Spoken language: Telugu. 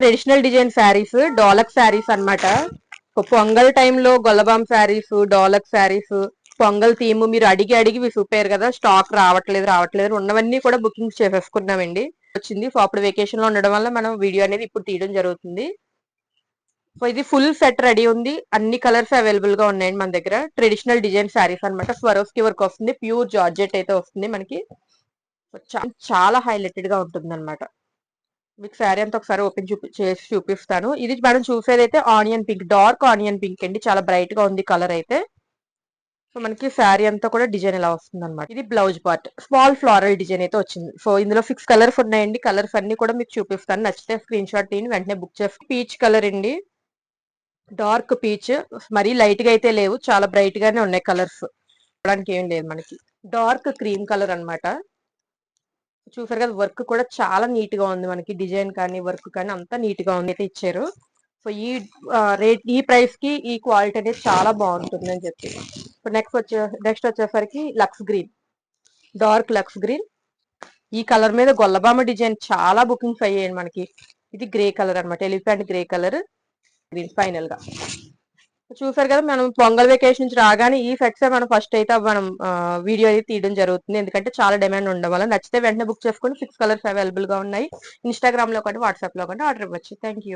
ట్రెడిషనల్ డిజైన్ శారీస్, డోలక్ శారీస్ అన్నమాట. పొంగల్ టైంలో గొల్లబాం శారీస్, డోలక్ శారీస్, పొంగల్ థీమ్ మీరు అడిగి అడిగి విసిగిపోయారు కదా, స్టాక్ రావట్లేదు ఉన్నవన్నీ కూడా బుకింగ్ చేసేసుకున్నామండి. వచ్చింది. సో అప్పుడు వెకేషన్ లో ఉండడం వల్ల మనం వీడియో అనేది ఇప్పుడు తీయడం జరుగుతుంది. సో ఇది ఫుల్ సెట్ రెడీ ఉంది. అన్ని కలర్స్ అవైలబుల్ గా ఉన్నాయండి మన దగ్గర. ట్రెడిషనల్ డిజైన్ శారీస్ అనమాట. స్వరోస్కి వర్క్ వస్తుంది. ప్యూర్ జార్జెట్ అయితే వస్తుంది మనకి. చాలా హైలైటెడ్ గా ఉంటుంది అనమాట. మీకు శారీ అంతా ఒకసారి ఓపెన్ చేసి చూపిస్తాను. ఇది మనం చూసేదైతే onion pink, dark onion pink అండి. చాలా బ్రైట్ గా ఉంది కలర్ అయితే. సో మనకి శారీ అంతా కూడా డిజైన్ ఇలా వస్తుంది అనమాట. ఇది blouse part, small floral design అయితే వచ్చింది. సో ఇందులో 6 కలర్స్ ఉన్నాయండి. కలర్స్ అన్ని కూడా మీకు చూపిస్తాను. నచ్చితే స్క్రీన్ షాట్ తీని వెంటనే బుక్ చేసి. పీచ్ కలర్ అండి, డార్క్ పీచ్. మరీ లైట్ గా అయితే లేవు, చాలా బ్రైట్ గానే ఉన్నాయి కలర్స్. చూడడానికి ఏం లేదు మనకి. డార్క్ క్రీమ్ కలర్ అన్నమాట. చూసారు కదా, వర్క్ కూడా చాలా నీట్ గా ఉంది మనకి. డిజైన్ కానీ వర్క్ కానీ అంతా నీట్ గా ఉంది అయితే ఇచ్చారు. సో ఈ రేట్, ఈ ప్రైస్ కి ఈ క్వాలిటీ అనేది చాలా బాగుంటుంది అని చెప్పి. సో నెక్స్ట్ వచ్చేసరికి lux green, dark lux green. ఈ కలర్ మీద గొల్లబామ డిజైన్ చాలా బుకింగ్స్ అయ్యాయి మనకి. ఇది గ్రే కలర్ అనమాట, elephant grey colour. Green final గా చూసారు కదా. మనం పొంగల్ వెకేషన్ నుంచి రాగానే ఈ సెట్స్ మనం ఫస్ట్ అయితే మనం వీడియో అయితే తీయడం జరుగుతుంది. ఎందుకంటే చాలా డిమాండ్ ఉండడం వల్ల. నచ్చితే వెంటనే బుక్ చేసుకొని 6 కలర్స్ అవైలబుల్ గా ఉన్నాయి. ఇన్స్టాగ్రామ్ లో కానీ వాట్సాప్ లో కానీ ఆర్డర్ ఇవ్వచ్చు. Thank you.